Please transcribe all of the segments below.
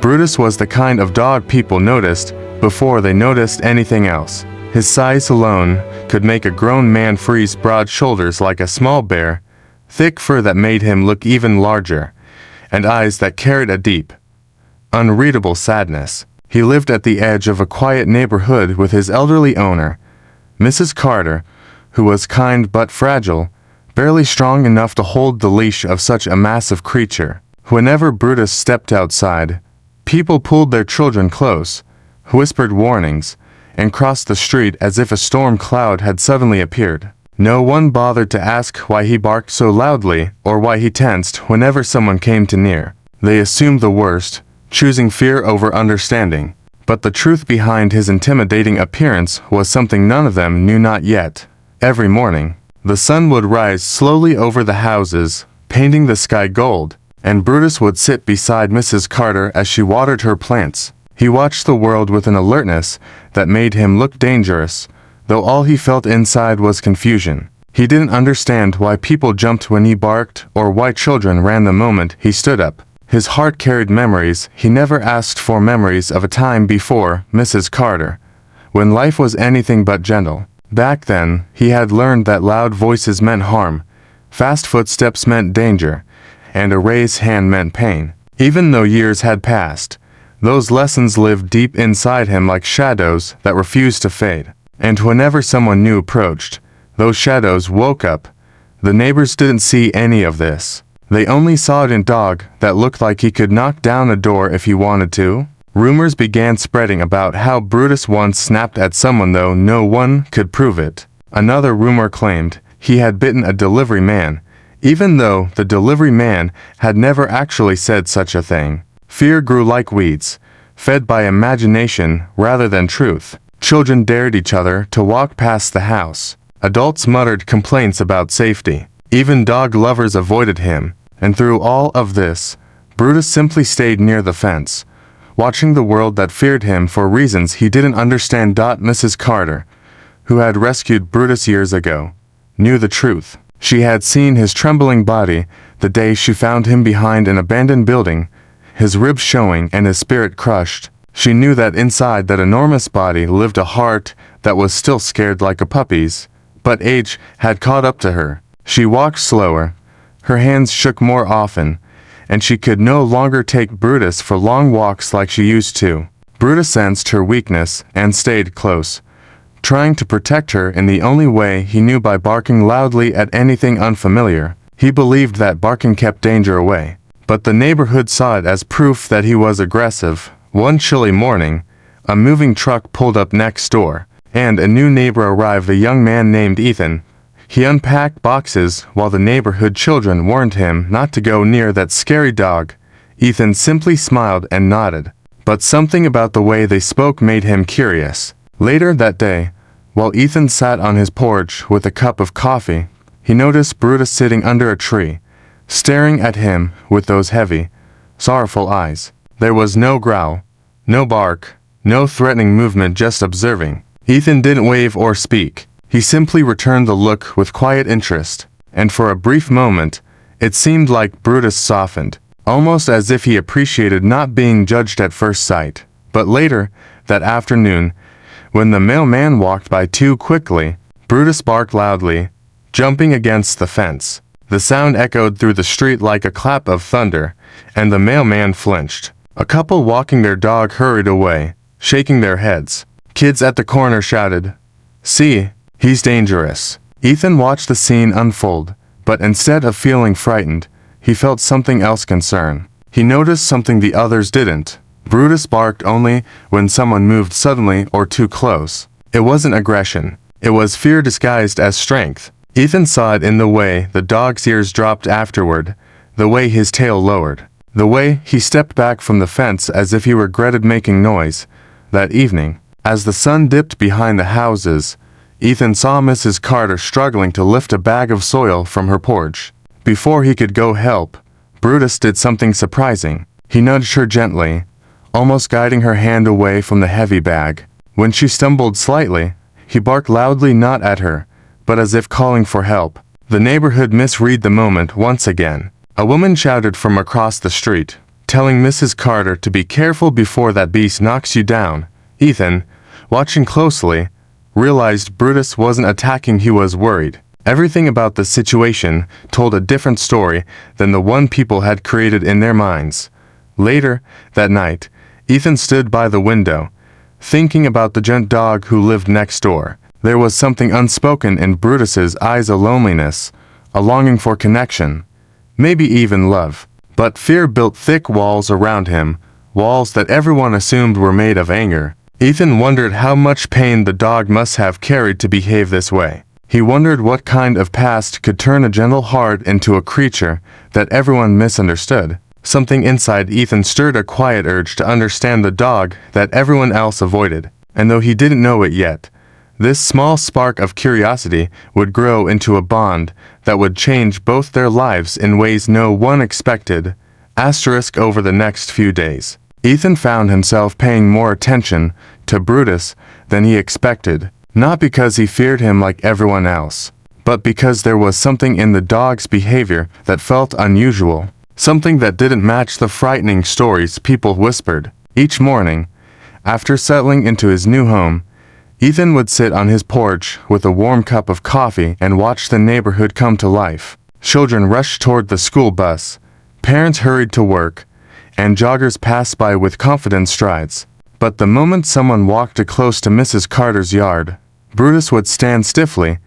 Brutus was the kind of dog people noticed before they noticed anything else. His size alone could make a grown man freeze, broad shoulders like a small bear, thick fur that made him look even larger, and eyes that carried a deep, unreadable sadness. He lived at the edge of a quiet neighborhood with his elderly owner, Mrs. Carter, who was kind but fragile, barely strong enough to hold the leash of such a massive creature. Whenever Brutus stepped outside, people pulled their children close, whispered warnings, and crossed the street as if a storm cloud had suddenly appeared. No one bothered to ask why he barked so loudly or why he tensed whenever someone came too near. They assumed the worst, choosing fear over understanding. But the truth behind his intimidating appearance was something none of them knew not yet. Every morning, the sun would rise slowly over the houses, painting the sky gold, and Brutus would sit beside Mrs. Carter as she watered her plants. He watched the world with an alertness that made him look dangerous, though all he felt inside was confusion. He didn't understand why people jumped when he barked or why children ran the moment he stood up. His heart carried memories. He never asked for memories of a time before Mrs. Carter, when life was anything but gentle. Back then, he had learned that loud voices meant harm, fast footsteps meant danger, and a raised hand meant pain. Even though years had passed, those lessons lived deep inside him like shadows that refused to fade. And whenever someone new approached, those shadows woke up. The neighbors didn't see any of this. They only saw a dog that looked like he could knock down a door if he wanted to. Rumors began spreading about how Brutus once snapped at someone, though no one could prove it. Another rumor claimed he had bitten a delivery man, even though the delivery man had never actually said such a thing. Fear grew like weeds, fed by imagination rather than truth. Children dared each other to walk past the house. Adults muttered complaints about safety. Even dog lovers avoided him. And through all of this, Brutus simply stayed near the fence, watching the world that feared him for reasons he didn't understand. Mrs. Carter, who had rescued Brutus years ago, knew the truth. She had seen his trembling body the day she found him behind an abandoned building, his ribs showing and his spirit crushed. She knew that inside that enormous body lived a heart that was still scared like a puppy's, but age had caught up to her. She walked slower, her hands shook more often, and she could no longer take Brutus for long walks like she used to. Brutus sensed her weakness and stayed close, trying to protect her in the only way he knew, by barking loudly at anything unfamiliar. He believed that barking kept danger away, but the neighborhood saw it as proof that he was aggressive. One chilly morning, a moving truck pulled up next door, and a new neighbor arrived, a young man named Ethan. He unpacked boxes while the neighborhood children warned him not to go near that scary dog. Ethan simply smiled and nodded, but something about the way they spoke made him curious. Later that day, while Ethan sat on his porch with a cup of coffee, he noticed Brutus sitting under a tree, staring at him with those heavy, sorrowful eyes. There was no growl, no bark, no threatening movement, just observing. Ethan didn't wave or speak. He simply returned the look with quiet interest, and for a brief moment, it seemed like Brutus softened, almost as if he appreciated not being judged at first sight. But later, that afternoon, when the mailman walked by too quickly, Brutus barked loudly, jumping against the fence. The sound echoed through the street like a clap of thunder, and the mailman flinched. A couple walking their dog hurried away, shaking their heads. Kids at the corner shouted, "See, he's dangerous." Ethan watched the scene unfold, but instead of feeling frightened, he felt something else: concern. He noticed something the others didn't. Brutus barked only when someone moved suddenly or too close. It wasn't aggression. It was fear disguised as strength. Ethan saw it in the way the dog's ears dropped afterward, the way his tail lowered, the way he stepped back from the fence as if he regretted making noise. That evening, as the sun dipped behind the houses, Ethan saw Mrs. Carter struggling to lift a bag of soil from her porch. Before he could go help, Brutus did something surprising. He nudged her gently, almost guiding her hand away from the heavy bag. When she stumbled slightly, he barked loudly, not at her, but as if calling for help. The neighborhood misread the moment once again. A woman shouted from across the street, telling Mrs. Carter to be careful before that beast knocks you down. Ethan, watching closely, realized Brutus wasn't attacking, he was worried. Everything about the situation told a different story than the one people had created in their minds. Later, that night, Ethan stood by the window, thinking about the giant dog who lived next door. There was something unspoken in Brutus's eyes, a loneliness, a longing for connection, maybe even love. But fear built thick walls around him, walls that everyone assumed were made of anger. Ethan wondered how much pain the dog must have carried to behave this way. He wondered what kind of past could turn a gentle heart into a creature that everyone misunderstood. Something inside Ethan stirred a quiet urge to understand the dog that everyone else avoided. And though he didn't know it yet, this small spark of curiosity would grow into a bond that would change both their lives in ways no one expected. Over the next few days, Ethan found himself paying more attention to Brutus than he expected, not because he feared him like everyone else, but because there was something in the dog's behavior that felt unusual, something that didn't match the frightening stories people whispered. Each morning, after settling into his new home, Ethan would sit on his porch with a warm cup of coffee and watch the neighborhood come to life. Children rushed toward the school bus, parents hurried to work, and joggers passed by with confident strides. But the moment someone walked close to Mrs. Carter's yard, Brutus would stand stiffly,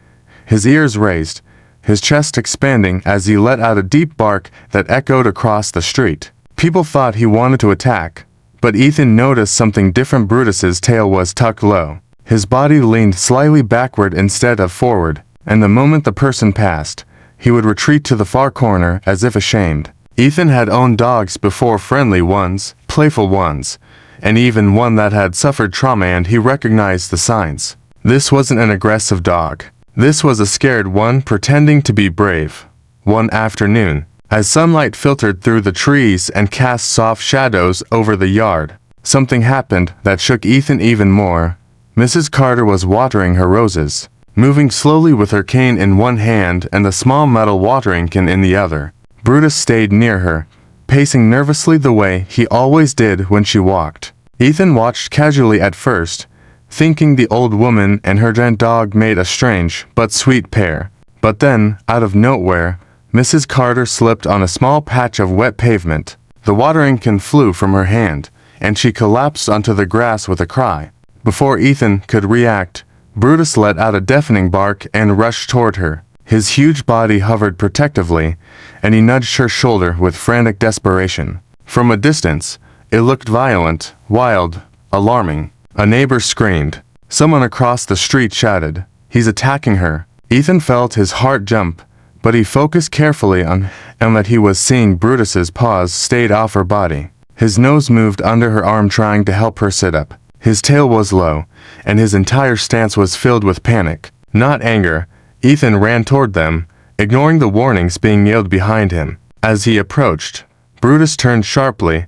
his ears raised, his chest expanding as he let out a deep bark that echoed across the street. People thought he wanted to attack, but Ethan noticed something different. Brutus's tail was tucked low. His body leaned slightly backward instead of forward, and the moment the person passed, he would retreat to the far corner as if ashamed. Ethan had owned dogs before, friendly ones, playful ones, and even one that had suffered trauma, and he recognized the signs. This wasn't an aggressive dog. This was a scared one pretending to be brave. One afternoon, as sunlight filtered through the trees and cast soft shadows over the yard, something happened that shook Ethan even more. Mrs. Carter was watering her roses, moving slowly with her cane in one hand and the small metal watering can in the other. Brutus stayed near her, pacing nervously the way he always did when she walked. Ethan watched casually at first, thinking the old woman and her giant dog made a strange but sweet pair. But then, out of nowhere, Mrs. Carter slipped on a small patch of wet pavement. The watering can flew from her hand, and she collapsed onto the grass with a cry. Before Ethan could react, Brutus let out a deafening bark and rushed toward her. His huge body hovered protectively, and he nudged her shoulder with frantic desperation. From a distance, it looked violent, wild, alarming. A neighbor screamed. Someone across the street shouted, "He's attacking her." Ethan felt his heart jump, but he focused carefully on that he was seeing Brutus's paws stayed off her body. His nose moved under her arm, trying to help her sit up. His tail was low, and his entire stance was filled with panic, not anger. Ethan ran toward them, ignoring the warnings being yelled behind him. As he approached, Brutus turned sharply,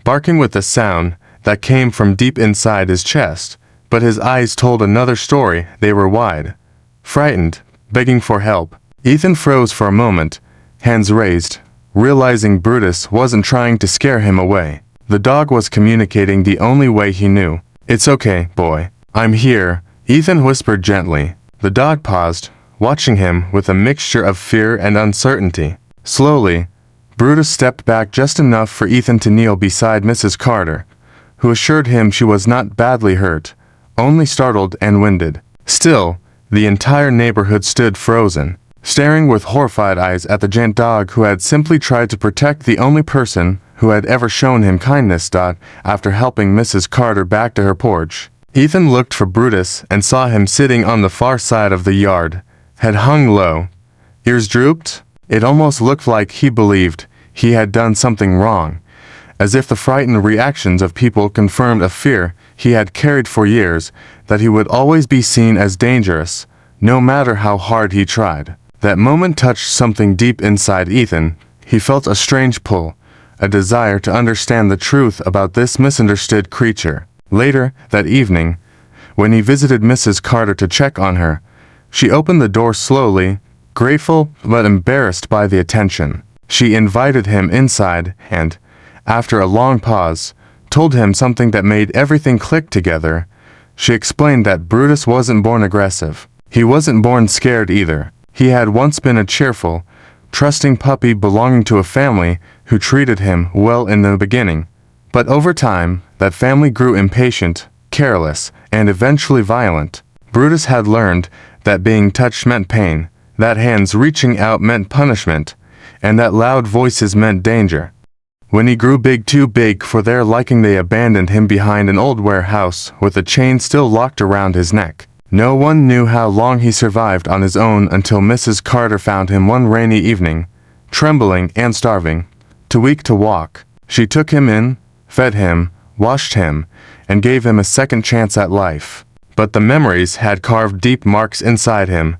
barking with a sound that came from deep inside his chest, but his eyes told another story. They were wide, frightened, begging for help. Ethan froze for a moment, hands raised, realizing Brutus wasn't trying to scare him away. The dog was communicating the only way he knew. "It's okay, boy. I'm here," Ethan whispered gently. The dog paused, watching him with a mixture of fear and uncertainty. Slowly, Brutus stepped back just enough for Ethan to kneel beside Mrs. Carter, who assured him she was not badly hurt, only startled and winded. Still, the entire neighborhood stood frozen, staring with horrified eyes at the giant dog who had simply tried to protect the only person who had ever shown him kindness. After helping Mrs. Carter back to her porch, Ethan looked for Brutus and saw him sitting on the far side of the yard, head hung low, ears drooped. It almost looked like he believed he had done something wrong, as if the frightened reactions of people confirmed a fear he had carried for years, that he would always be seen as dangerous, no matter how hard he tried. That moment touched something deep inside Ethan. He felt a strange pull, a desire to understand the truth about this misunderstood creature. Later, that evening, when he visited Mrs. Carter to check on her, she opened the door slowly, grateful but embarrassed by the attention. She invited him inside, and, after a long pause, told him something that made everything click together. She explained that Brutus wasn't born aggressive. He wasn't born scared either. He had once been a cheerful, trusting puppy belonging to a family who treated him well in the beginning. But over time, that family grew impatient, careless, and eventually violent. Brutus had learned that being touched meant pain, that hands reaching out meant punishment, and that loud voices meant danger. When he grew too big for their liking, they abandoned him behind an old warehouse with a chain still locked around his neck. No one knew how long he survived on his own until Mrs. Carter found him one rainy evening, trembling and starving, too weak to walk. She took him in, fed him, washed him, and gave him a second chance at life. But the memories had carved deep marks inside him,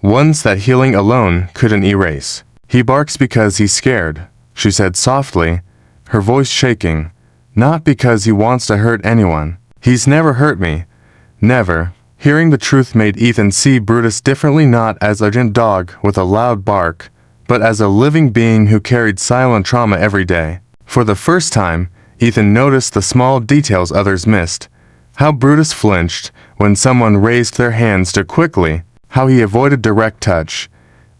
ones that healing alone couldn't erase. "He barks because he's scared," she said softly, her voice shaking. "Not because he wants to hurt anyone. He's never hurt me. Never." Hearing the truth made Ethan see Brutus differently, not as a gentle dog with a loud bark, but as a living being who carried silent trauma every day. For the first time, Ethan noticed the small details others missed. How Brutus flinched when someone raised their hands too quickly, how he avoided direct touch,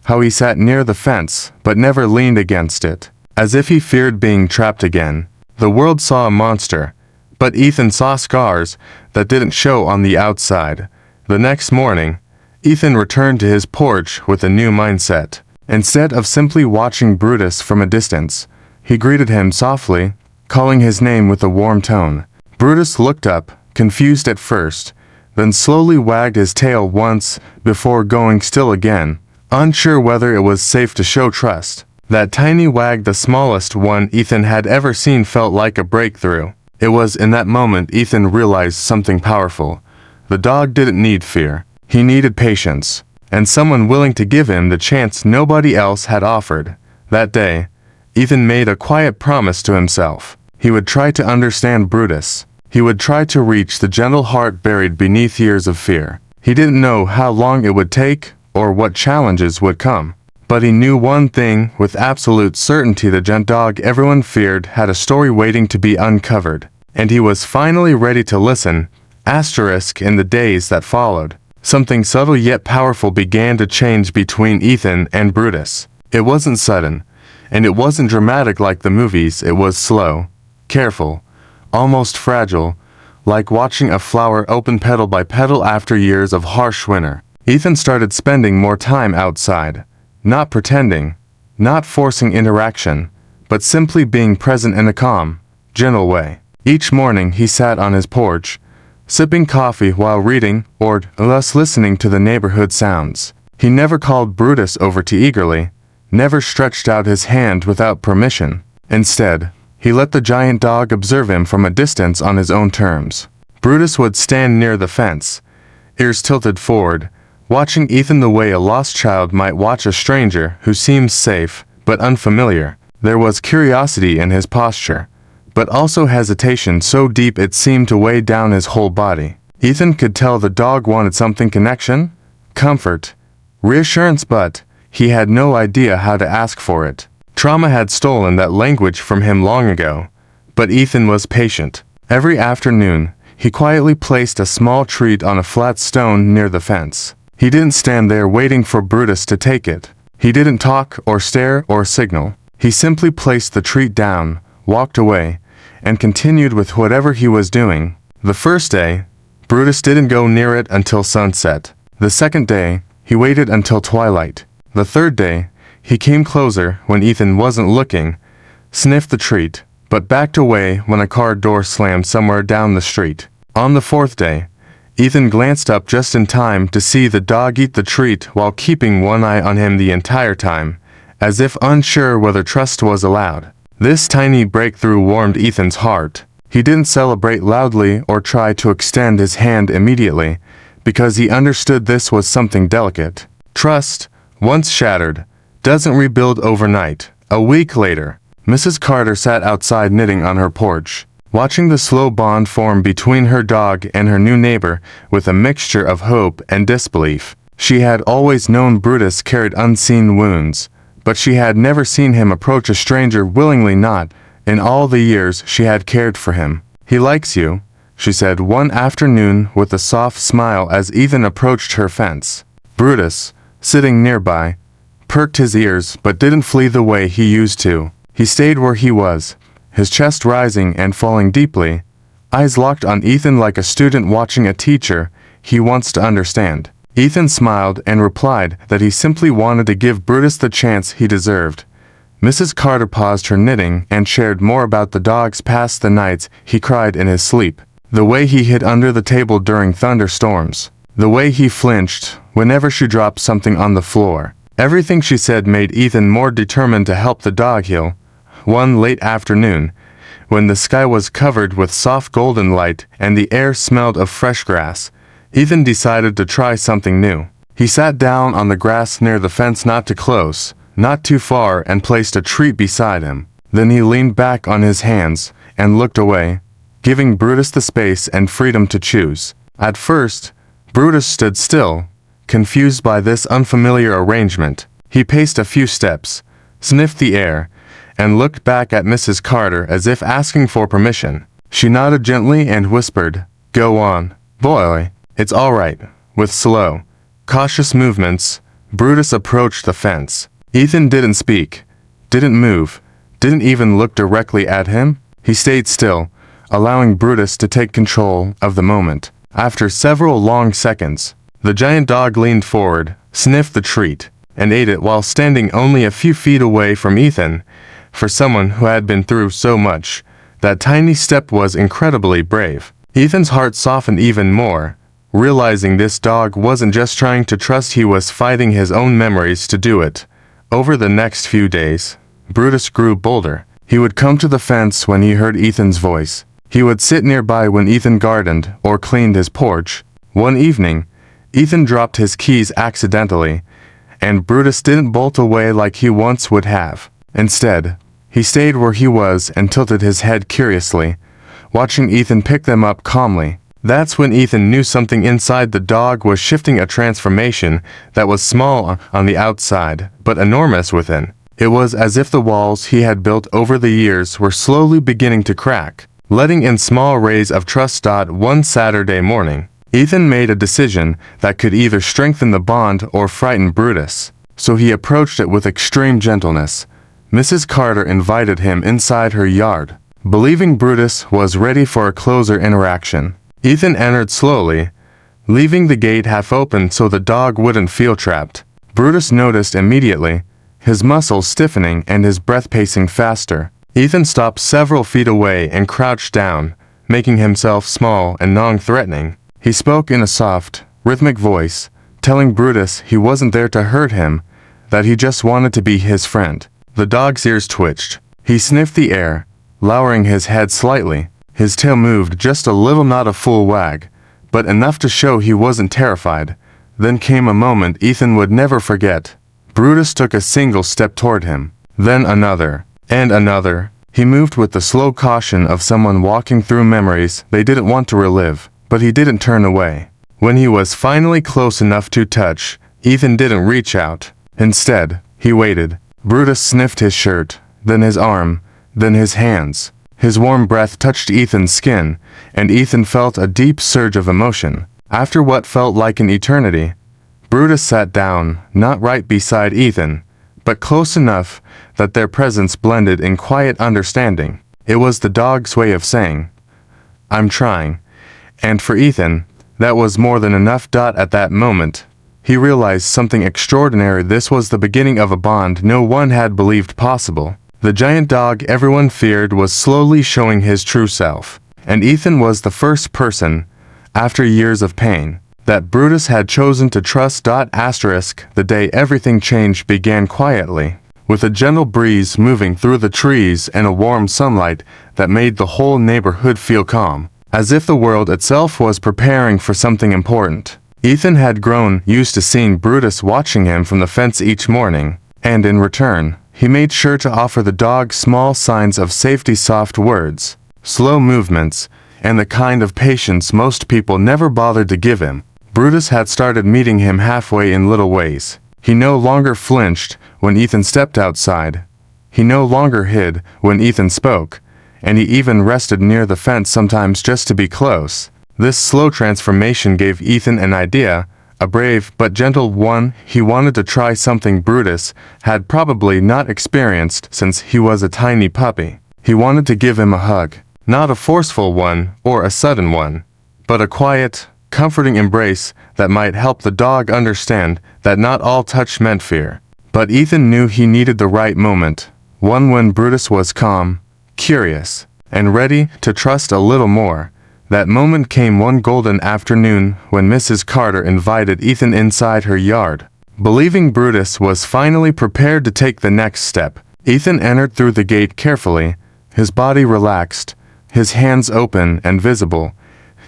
how he sat near the fence but never leaned against it, as if he feared being trapped again. The world saw a monster, but Ethan saw scars that didn't show on the outside. The next morning, Ethan returned to his porch with a new mindset. Instead of simply watching Brutus from a distance, he greeted him softly, calling his name with a warm tone. Brutus looked up, confused at first, then slowly wagged his tail once before going still again, unsure whether it was safe to show trust. That tiny wag, the smallest one Ethan had ever seen, felt like a breakthrough. It was in that moment Ethan realized something powerful. The dog didn't need fear. He needed patience, and someone willing to give him the chance nobody else had offered. That day, Ethan made a quiet promise to himself. He would try to understand Brutus. He would try to reach the gentle heart buried beneath years of fear. He didn't know how long it would take or what challenges would come. But he knew one thing with absolute certainty: the gentle dog everyone feared had a story waiting to be uncovered. And he was finally ready to listen. In the days that followed, something subtle yet powerful began to change between Ethan and Brutus. It wasn't sudden, and it wasn't dramatic like the movies. It was slow, careful, almost fragile, like watching a flower open petal by petal after years of harsh winter. Ethan started spending more time outside, not pretending, not forcing interaction, but simply being present in a calm, gentle way. Each morning he sat on his porch, sipping coffee while reading or thus listening to the neighborhood sounds. He never called Brutus over too eagerly, never stretched out his hand without permission. Instead, he let the giant dog observe him from a distance on his own terms. Brutus would stand near the fence, ears tilted forward, watching Ethan the way a lost child might watch a stranger who seems safe but unfamiliar. There was curiosity in his posture, but also hesitation so deep it seemed to weigh down his whole body. Ethan could tell the dog wanted something: connection, comfort, reassurance, but he had no idea how to ask for it. Trauma had stolen that language from him long ago, but Ethan was patient. Every afternoon, he quietly placed a small treat on a flat stone near the fence. He didn't stand there waiting for Brutus to take it. He didn't talk or stare or signal. He simply placed the treat down, walked away, and continued with whatever he was doing. The first day, Brutus didn't go near it until sunset. The second day, he waited until twilight. The third day, he came closer when Ethan wasn't looking, sniffed the treat, but backed away when a car door slammed somewhere down the street. On the fourth day, Ethan glanced up just in time to see the dog eat the treat while keeping one eye on him the entire time, as if unsure whether trust was allowed. This tiny breakthrough warmed Ethan's heart. He didn't celebrate loudly or try to extend his hand immediately, because he understood this was something delicate. Trust, once shattered, doesn't rebuild overnight. A week later, Mrs. Carter sat outside knitting on her porch, watching the slow bond form between her dog and her new neighbor with a mixture of hope and disbelief. She had always known Brutus carried unseen wounds, but she had never seen him approach a stranger willingly, not in all the years she had cared for him. "He likes you," she said one afternoon with a soft smile as Ethan approached her fence. Brutus, sitting nearby, perked his ears but didn't flee the way he used to. He stayed where he was, his chest rising and falling deeply, eyes locked on Ethan like a student watching a teacher he wants to understand. Ethan smiled and replied that he simply wanted to give Brutus the chance he deserved. Mrs. Carter paused her knitting and shared more about the dogs past the nights he cried in his sleep, the way he hid under the table during thunderstorms, the way he flinched whenever she dropped something on the floor. Everything she said made Ethan more determined to help the dog heal. One late afternoon, when the sky was covered with soft golden light and the air smelled of fresh grass, Ethan decided to try something new. He sat down on the grass near the fence, not too close, not too far, and placed a treat beside him. Then he leaned back on his hands and looked away, giving Brutus the space and freedom to choose. At first, Brutus stood still, confused by this unfamiliar arrangement. He paced a few steps, sniffed the air, and looked back at Mrs. Carter as if asking for permission. She nodded gently and whispered, "Go on, boy, it's all right." With slow, cautious movements, Brutus approached the fence. Ethan didn't speak, didn't move, didn't even look directly at him. He stayed still, allowing Brutus to take control of the moment. After several long seconds, the giant dog leaned forward, sniffed the treat, and ate it while standing only a few feet away from Ethan. For someone who had been through so much, that tiny step was incredibly brave. Ethan's heart softened even more, realizing this dog wasn't just trying to trust, he was fighting his own memories to do it. Over the next few days, Brutus grew bolder. He would come to the fence when he heard Ethan's voice. He would sit nearby when Ethan gardened or cleaned his porch. One evening, Ethan dropped his keys accidentally, and Brutus didn't bolt away like he once would have. Instead, he stayed where he was and tilted his head curiously, watching Ethan pick them up calmly. That's when Ethan knew something inside the dog was shifting, a transformation that was small on the outside, but enormous within. It was as if the walls he had built over the years were slowly beginning to crack, letting in small rays of trust. One Saturday morning, Ethan made a decision that could either strengthen the bond or frighten Brutus, so he approached it with extreme gentleness. Mrs. Carter invited him inside her yard, believing Brutus was ready for a closer interaction. Ethan entered slowly, leaving the gate half open so the dog wouldn't feel trapped. Brutus noticed immediately, his muscles stiffening and his breath pacing faster. Ethan stopped several feet away and crouched down, making himself small and non-threatening. He spoke in a soft, rhythmic voice, telling Brutus he wasn't there to hurt him, that he just wanted to be his friend. The dog's ears twitched. He sniffed the air, lowering his head slightly. His tail moved just a little, not a full wag, but enough to show he wasn't terrified. Then came a moment Ethan would never forget. Brutus took a single step toward him, then another, and another. He moved with the slow caution of someone walking through memories they didn't want to relive, but he didn't turn away. When he was finally close enough to touch, Ethan didn't reach out. Instead, he waited. Brutus sniffed his shirt, then his arm, then his hands. His warm breath touched Ethan's skin, and Ethan felt a deep surge of emotion. After what felt like an eternity, Brutus sat down, not right beside Ethan, but close enough that their presence blended in quiet understanding. It was the dog's way of saying, "I'm trying." And for Ethan, that was more than enough. At that moment, he realized something extraordinary. This was the beginning of a bond no one had believed possible. The giant dog everyone feared was slowly showing his true self, and Ethan was the first person, after years of pain, that Brutus had chosen to trust. The day everything changed began quietly, with a gentle breeze moving through the trees and a warm sunlight that made the whole neighborhood feel calm, as if the world itself was preparing for something important. Ethan had grown used to seeing Brutus watching him from the fence each morning, and in return, he made sure to offer the dog small signs of safety, soft words, slow movements, and the kind of patience most people never bothered to give him. Brutus had started meeting him halfway in little ways. He no longer flinched when Ethan stepped outside, He no longer hid when Ethan spoke, and he even rested near the fence sometimes just to be close. This slow transformation gave Ethan an idea, a brave but gentle one. He wanted to try something Brutus had probably not experienced since he was a tiny puppy. He wanted to give him a hug, not a forceful one or a sudden one, but a quiet, comforting embrace that might help the dog understand that not all touch meant fear. But Ethan knew he needed the right moment, one when Brutus was calm, curious, and ready to trust a little more. That moment came one golden afternoon when Mrs. Carter invited Ethan inside her yard. Believing Brutus was finally prepared to take the next step, Ethan entered through the gate carefully, his body relaxed, his hands open and visible,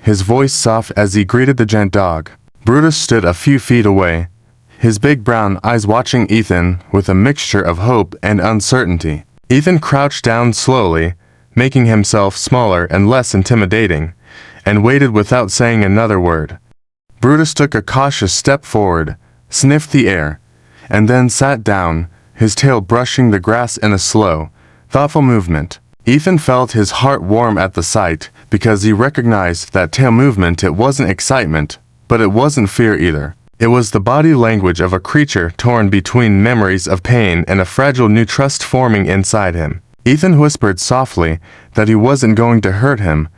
his voice soft as he greeted the giant dog. Brutus stood a few feet away, his big brown eyes watching Ethan with a mixture of hope and uncertainty. Ethan crouched down slowly, making himself smaller and less intimidating, and waited without saying another word. Brutus took a cautious step forward, sniffed the air, and then sat down, his tail brushing the grass in a slow, thoughtful movement. Ethan felt his heart warm at the sight, because he recognized that tail movement. It wasn't excitement, but it wasn't fear either. It was the body language of a creature torn between memories of pain and a fragile new trust forming inside him. Ethan whispered softly that he wasn't going to hurt him,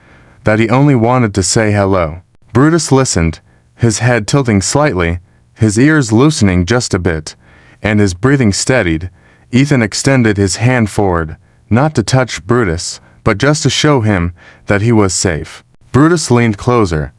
that he only wanted to say hello. Brutus listened, his head tilting slightly, his ears loosening just a bit, and his breathing steadied. Ethan extended his hand forward, not to touch Brutus, but just to show him that he was safe. Brutus leaned closer,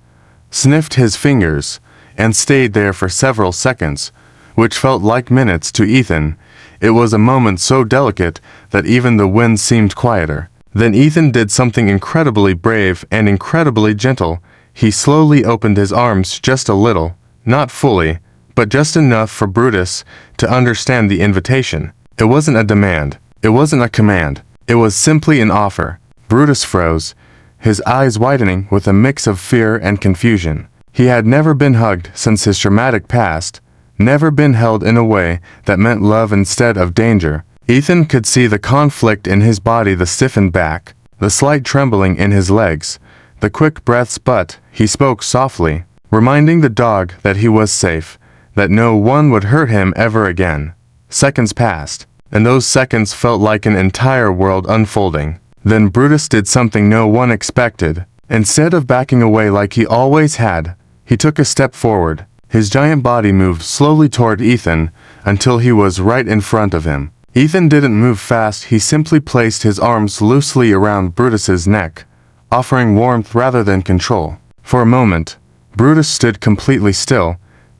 sniffed his fingers, and stayed there for several seconds, which felt like minutes to Ethan. It was a moment so delicate that even the wind seemed quieter. Then Ethan did something incredibly brave and incredibly gentle. He slowly opened his arms just a little, not fully, but just enough for Brutus to understand the invitation. It wasn't a demand. It wasn't a command. It was simply an offer. Brutus froze, his eyes widening with a mix of fear and confusion. He had never been hugged since his traumatic past, never been held in a way that meant love instead of danger. Ethan could see the conflict in his body, the stiffened back, the slight trembling in his legs, the quick breaths, but he spoke softly, reminding the dog that he was safe, that no one would hurt him ever again. Seconds passed, and those seconds felt like an entire world unfolding. Then Brutus did something no one expected. Instead of backing away like he always had, he took a step forward. His giant body moved slowly toward Ethan until he was right in front of him. Ethan didn't move fast. He simply placed his arms loosely around Brutus's neck, offering warmth rather than control. For a moment, Brutus stood completely still,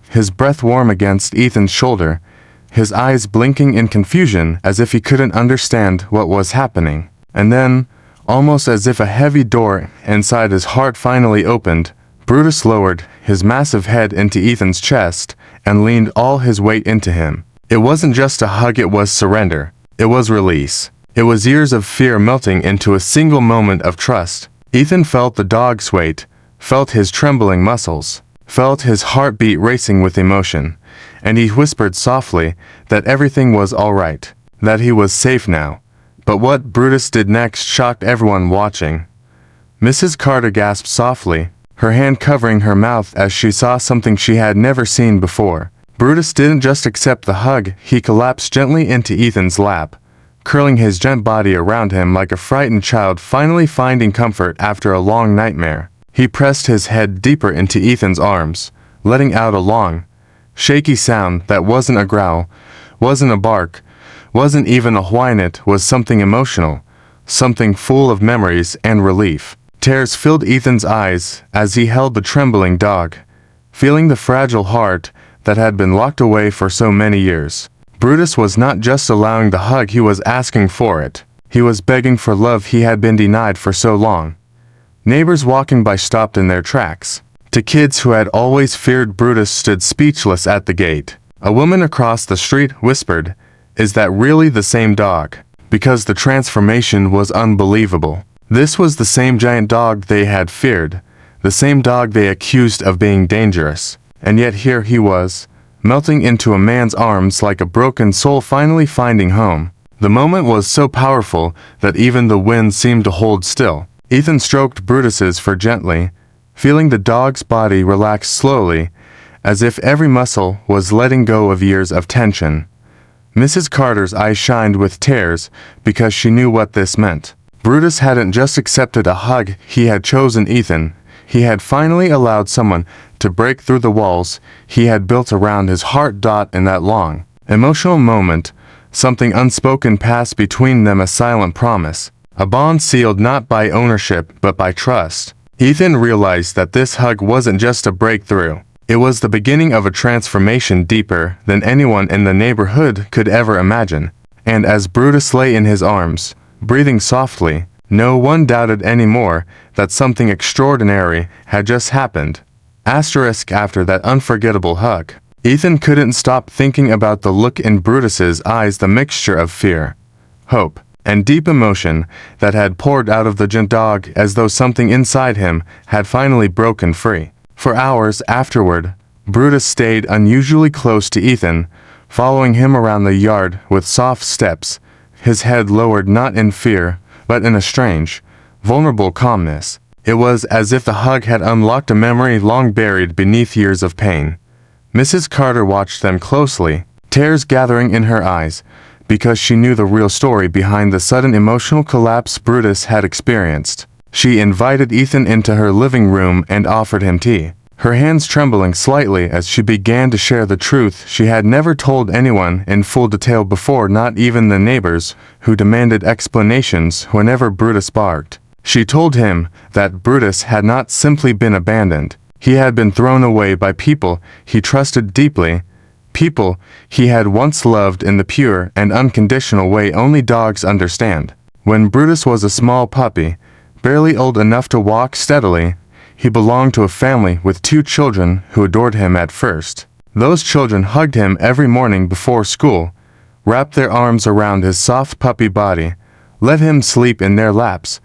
his breath warm against Ethan's shoulder, his eyes blinking in confusion as if he couldn't understand what was happening. And then, almost as if a heavy door inside his heart finally opened, Brutus lowered his massive head into Ethan's chest and leaned all his weight into him. It wasn't just a hug, it was surrender. It was release. It was years of fear melting into a single moment of trust. Ethan felt the dog's weight, felt his trembling muscles, felt his heartbeat racing with emotion, and he whispered softly that everything was all right, that he was safe now. But what Brutus did next shocked everyone watching. Mrs. Carter gasped softly, her hand covering her mouth as she saw something she had never seen before. Brutus didn't just accept the hug, he collapsed gently into Ethan's lap, curling his giant body around him like a frightened child finally finding comfort after a long nightmare. He pressed his head deeper into Ethan's arms, letting out a long, shaky sound that wasn't a growl, wasn't a bark, wasn't even a whine. It was something emotional, something full of memories and relief. Tears filled Ethan's eyes as he held the trembling dog, feeling the fragile heart that had been locked away for so many years. Brutus was not just allowing the hug, he was asking for it. He was begging for love he had been denied for so long. Neighbors walking by stopped in their tracks. To kids who had always feared Brutus stood speechless at the gate. A woman across the street whispered, "Is that really the same dog?" Because the transformation was unbelievable. This was the same giant dog they had feared, the same dog they accused of being dangerous. And yet here he was, melting into a man's arms like a broken soul finally finding home. The moment was so powerful that even the wind seemed to hold still. Ethan stroked Brutus's fur gently, feeling the dog's body relax slowly, as if every muscle was letting go of years of tension. Mrs. Carter's eyes shined with tears because she knew what this meant. Brutus hadn't just accepted a hug, he had chosen Ethan. He had finally allowed someone to break through the walls he had built around his heart. In that long, emotional moment, something unspoken passed between them, a silent promise, a bond sealed not by ownership but by trust. Ethan realized that this hug wasn't just a breakthrough. It was the beginning of a transformation deeper than anyone in the neighborhood could ever imagine. And as Brutus lay in his arms, breathing softly, no one doubted anymore that something extraordinary had just happened. After that unforgettable hug, Ethan couldn't stop thinking about the look in Brutus's eyes, the mixture of fear, hope, and deep emotion that had poured out of the giant dog, as though something inside him had finally broken free. For hours afterward, Brutus stayed unusually close to Ethan, following him around the yard with soft steps, his head lowered not in fear, but in a strange, vulnerable calmness. It was as if the hug had unlocked a memory long buried beneath years of pain. Mrs. Carter watched them closely, tears gathering in her eyes, because she knew the real story behind the sudden emotional collapse Brutus had experienced. She invited Ethan into her living room and offered him tea, her hands trembling slightly as she began to share the truth she had never told anyone in full detail before, not even the neighbors, who demanded explanations whenever Brutus barked. She told him that Brutus had not simply been abandoned. He had been thrown away by people he trusted deeply, people he had once loved in the pure and unconditional way only dogs understand. When Brutus was a small puppy, barely old enough to walk steadily, he belonged to a family with 2 children who adored him at first. Those children hugged him every morning before school, wrapped their arms around his soft puppy body, let him sleep in their laps,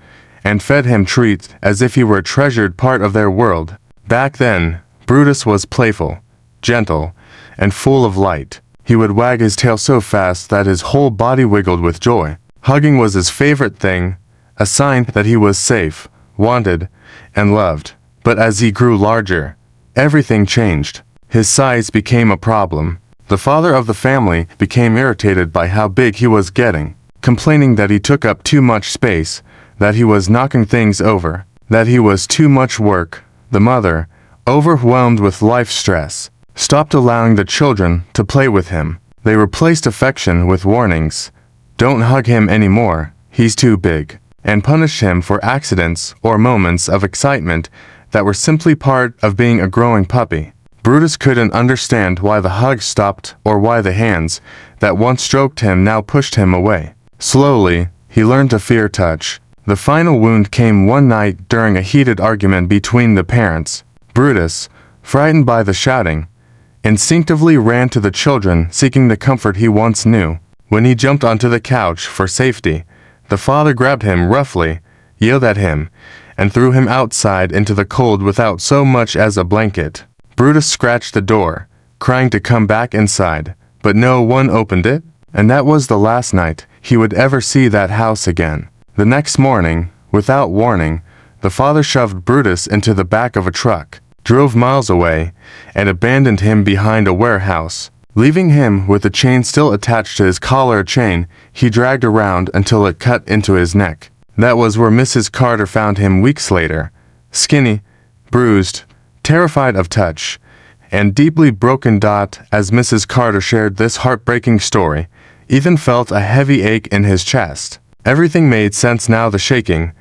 and fed him treats as if he were a treasured part of their world. Back then, Brutus was playful, gentle, and full of light. He would wag his tail so fast that his whole body wiggled with joy. Hugging was his favorite thing, a sign that he was safe, wanted, and loved. But as he grew larger, everything changed. His size became a problem. The father of the family became irritated by how big he was getting, complaining that he took up too much space, that he was knocking things over, that he was too much work. The mother, overwhelmed with life stress, stopped allowing the children to play with him. They replaced affection with warnings. Don't hug him anymore, he's too big, and punished him for accidents or moments of excitement that were simply part of being a growing puppy. Brutus couldn't understand why the hug stopped or why the hands that once stroked him now pushed him away. Slowly, he learned to fear touch. The final wound came one night during a heated argument between the parents. Brutus, frightened by the shouting, instinctively ran to the children, seeking the comfort he once knew. When he jumped onto the couch for safety, the father grabbed him roughly, yelled at him, and threw him outside into the cold without so much as a blanket. Brutus scratched the door, crying to come back inside, but no one opened it, and that was the last night he would ever see that house again. The next morning, without warning, the father shoved Brutus into the back of a truck, drove miles away, and abandoned him behind a warehouse. Leaving him with the chain still attached to his collar, a chain he dragged around until it cut into his neck. That was where Mrs. Carter found him weeks later, skinny, bruised, terrified of touch, and deeply broken. As Mrs. Carter shared this heartbreaking story, Ethan felt a heavy ache in his chest. Everything made sense now: the shaking,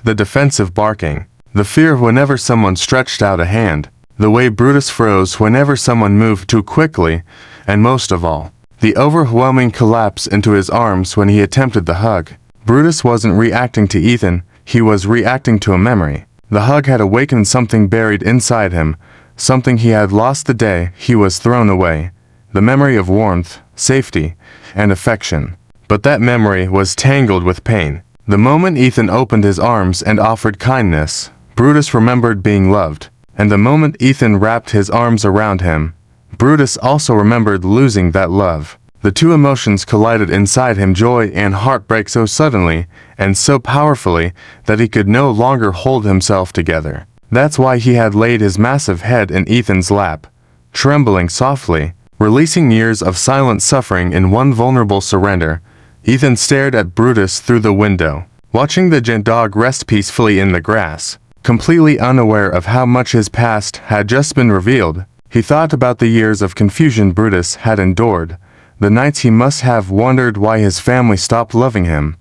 the defensive barking, the fear whenever someone stretched out a hand, the way Brutus froze whenever someone moved too quickly, and most of all, the overwhelming collapse into his arms when he attempted the hug. Brutus wasn't reacting to Ethan, he was reacting to a memory. The hug had awakened something buried inside him, something he had lost the day he was thrown away. The memory of warmth, safety, and affection. But that memory was tangled with pain. The moment Ethan opened his arms and offered kindness, Brutus remembered being loved. And the moment Ethan wrapped his arms around him, Brutus also remembered losing that love. The two emotions collided inside him, joy and heartbreak, so suddenly and so powerfully that he could no longer hold himself together. That's why he had laid his massive head in Ethan's lap, trembling softly, releasing years of silent suffering in one vulnerable surrender. Ethan stared at Brutus through the window, watching the giant dog rest peacefully in the grass. Completely unaware of how much his past had just been revealed, he thought about the years of confusion Brutus had endured, the nights he must have wondered why his family stopped loving him,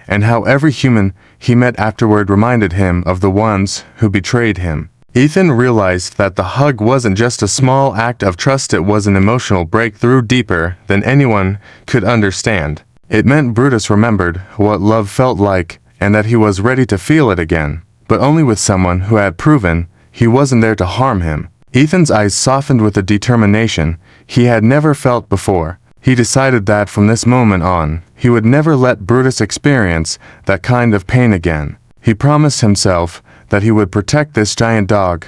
and how every human he met afterward reminded him of the ones who betrayed him. Ethan realized that the hug wasn't just a small act of trust, it was an emotional breakthrough deeper than anyone could understand. It meant Brutus remembered what love felt like, and that he was ready to feel it again, but only with someone who had proven he wasn't there to harm him. Ethan's eyes softened with a determination he had never felt before. He decided that from this moment on, he would never let Brutus experience that kind of pain again. He promised himself that he would protect this giant dog,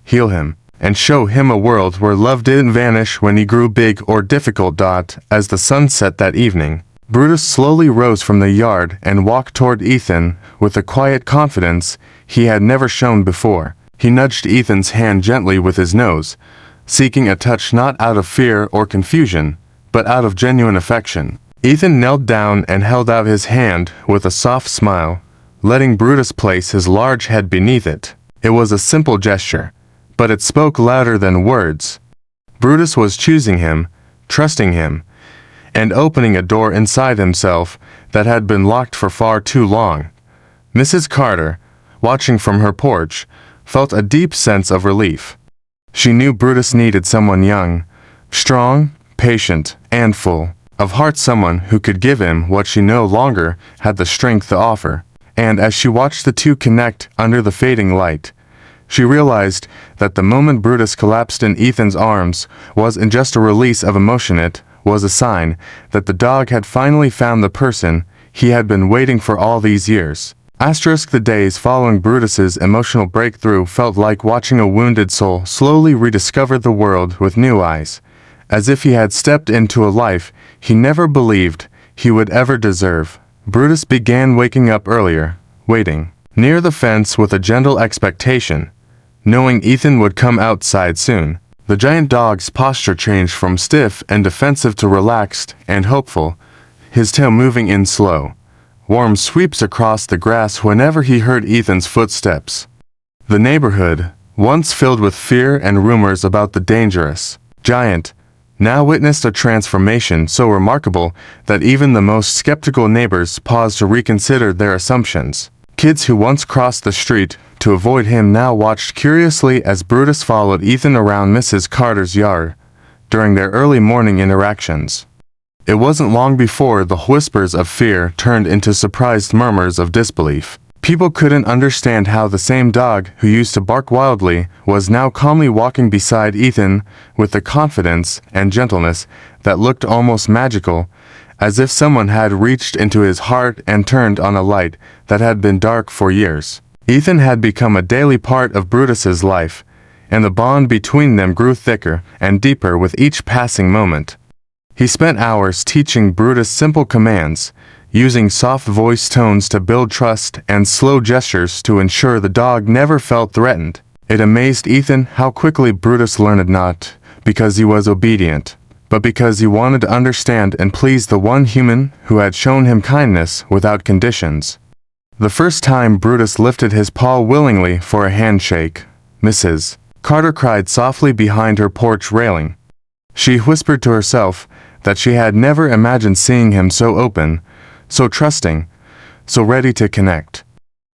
heal him, and show him a world where love didn't vanish when he grew big or difficult. As the sun set that evening, Brutus slowly rose from the yard and walked toward Ethan with a quiet confidence he had never shown before. He nudged Ethan's hand gently with his nose, seeking a touch not out of fear or confusion, but out of genuine affection. Ethan knelt down and held out his hand with a soft smile, letting Brutus place his large head beneath it. It was a simple gesture, but it spoke louder than words. Brutus was choosing him, trusting him, and opening a door inside himself that had been locked for far too long. Mrs. Carter, watching from her porch, felt a deep sense of relief. She knew Brutus needed someone young, strong, patient, and full of heart, someone who could give him what she no longer had the strength to offer. And as she watched the two connect under the fading light, she realized that the moment Brutus collapsed in Ethan's arms wasn't just a release of emotion, it was a sign that the dog had finally found the person he had been waiting for all these years. The days following Brutus's emotional breakthrough felt like watching a wounded soul slowly rediscover the world with new eyes, as if he had stepped into a life he never believed he would ever deserve. Brutus began waking up earlier, waiting near the fence with a gentle expectation, knowing Ethan would come outside soon. The giant dog's posture changed from stiff and defensive to relaxed and hopeful, his tail moving in slow, warm sweeps across the grass whenever he heard Ethan's footsteps. The neighborhood, once filled with fear and rumors about the dangerous giant, now witnessed a transformation so remarkable that even the most skeptical neighbors paused to reconsider their assumptions. Kids who once crossed the street to avoid him now watched curiously as Brutus followed Ethan around Mrs. Carter's yard during their early morning interactions. It wasn't long before the whispers of fear turned into surprised murmurs of disbelief. People couldn't understand how the same dog who used to bark wildly was now calmly walking beside Ethan with a confidence and gentleness that looked almost magical, as if someone had reached into his heart and turned on a light that had been dark for years. Ethan had become a daily part of Brutus's life, and the bond between them grew thicker and deeper with each passing moment. He spent hours teaching Brutus simple commands, using soft voice tones to build trust and slow gestures to ensure the dog never felt threatened. It amazed Ethan how quickly Brutus learned, not because he was obedient, but because he wanted to understand and please the one human who had shown him kindness without conditions. The first time Brutus lifted his paw willingly for a handshake, Mrs. Carter cried softly behind her porch railing. She whispered to herself that she had never imagined seeing him so open, so trusting, so ready to connect.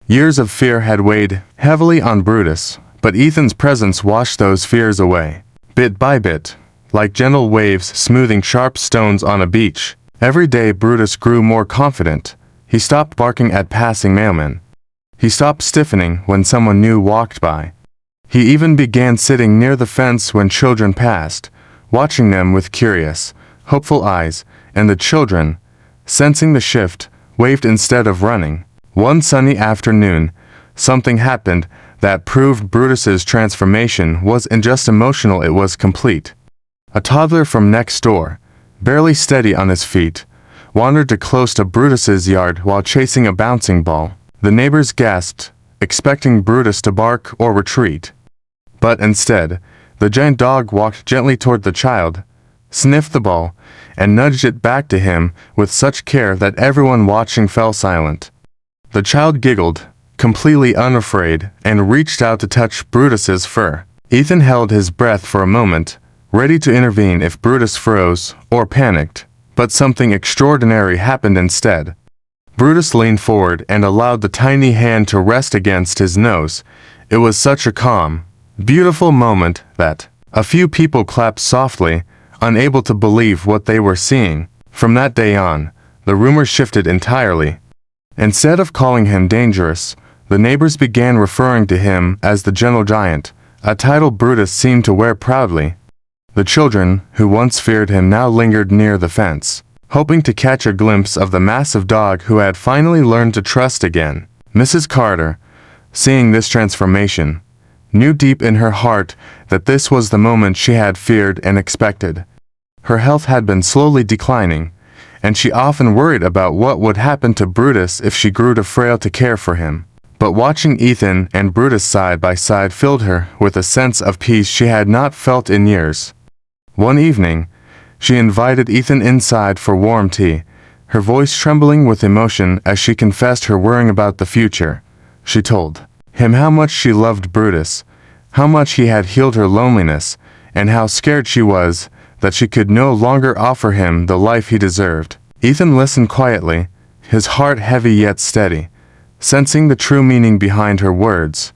Years of fear had weighed heavily on Brutus, but Ethan's presence washed those fears away. Bit by bit, like gentle waves smoothing sharp stones on a beach. Every day Brutus grew more confident. He stopped barking at passing mailmen. He stopped stiffening when someone new walked by. He even began sitting near the fence when children passed, watching them with curious, hopeful eyes, and the children, sensing the shift, waved instead of running. One sunny afternoon, something happened that proved Brutus's transformation wasn't just emotional, it was complete. A toddler from next door, barely steady on his feet, wandered too close to Brutus's yard while chasing a bouncing ball. The neighbors gasped, expecting Brutus to bark or retreat. But instead, the giant dog walked gently toward the child, sniffed the ball, and nudged it back to him with such care that everyone watching fell silent. The child giggled, completely unafraid, and reached out to touch Brutus's fur. Ethan held his breath for a moment, ready to intervene if Brutus froze or panicked, but something extraordinary happened instead. Brutus leaned forward and allowed the tiny hand to rest against his nose. It was such a calm, beautiful moment that a few people clapped softly, unable to believe what they were seeing. From that day on, the rumor shifted entirely. Instead of calling him dangerous, the neighbors began referring to him as the Gentle Giant, a title Brutus seemed to wear proudly. The children, who once feared him, now lingered near the fence, hoping to catch a glimpse of the massive dog who had finally learned to trust again. Mrs. Carter, seeing this transformation, knew deep in her heart that this was the moment she had feared and expected. Her health had been slowly declining, and she often worried about what would happen to Brutus if she grew too frail to care for him. But watching Ethan and Brutus side by side filled her with a sense of peace she had not felt in years. One evening, she invited Ethan inside for warm tea, her voice trembling with emotion as she confessed her worrying about the future. She told him how much she loved Brutus, how much he had healed her loneliness, and how scared she was that she could no longer offer him the life he deserved. Ethan listened quietly, his heart heavy yet steady, sensing the true meaning behind her words.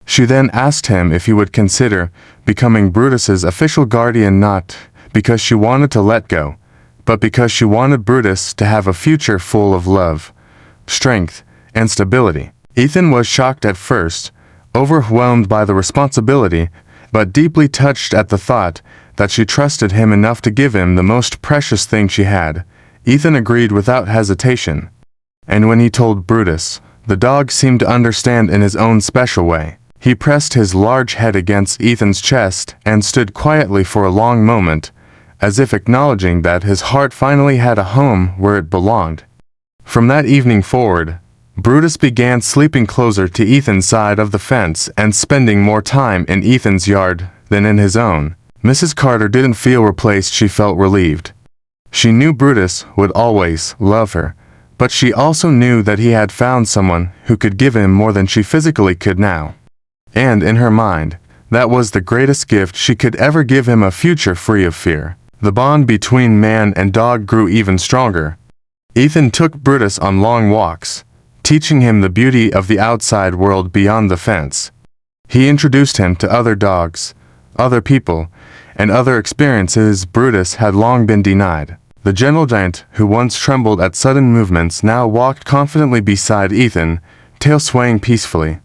She then asked him if he would consider becoming Brutus's official guardian, not because she wanted to let go, but because she wanted Brutus to have a future full of love, strength, and stability. Ethan was shocked at first, overwhelmed by the responsibility, but deeply touched at the thought that she trusted him enough to give him the most precious thing she had. Ethan agreed without hesitation. And when he told Brutus, the dog seemed to understand in his own special way. He pressed his large head against Ethan's chest and stood quietly for a long moment, as if acknowledging that his heart finally had a home where it belonged. From that evening forward, Brutus began sleeping closer to Ethan's side of the fence and spending more time in Ethan's yard than in his own. Mrs. Carter didn't feel replaced, she felt relieved. She knew Brutus would always love her, but she also knew that he had found someone who could give him more than she physically could now. And in her mind, that was the greatest gift she could ever give him, a future free of fear. The bond between man and dog grew even stronger. Ethan took Brutus on long walks, teaching him the beauty of the outside world beyond the fence. He introduced him to other dogs, other people, and other experiences Brutus had long been denied. The Gentle Giant, who once trembled at sudden movements, now walked confidently beside Ethan, tail swaying peacefully.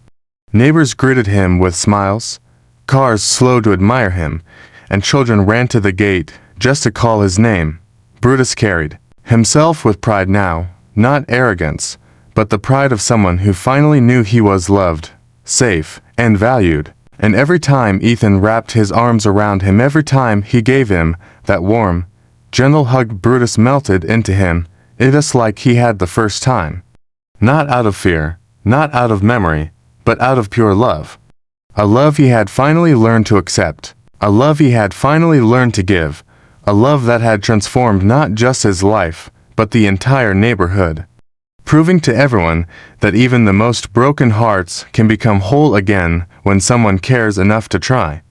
Neighbors greeted him with smiles, cars slowed to admire him, and children ran to the gate just to call his name. Brutus carried himself with pride now, not arrogance, but the pride of someone who finally knew he was loved, safe, and valued. And every time Ethan wrapped his arms around him, every time he gave him that warm, gentle hug, Brutus melted into him. It was like he had the first time. Not out of fear, not out of memory, but out of pure love. A love he had finally learned to accept. A love he had finally learned to give. A love that had transformed not just his life, but the entire neighborhood. Proving to everyone that even the most broken hearts can become whole again when someone cares enough to try.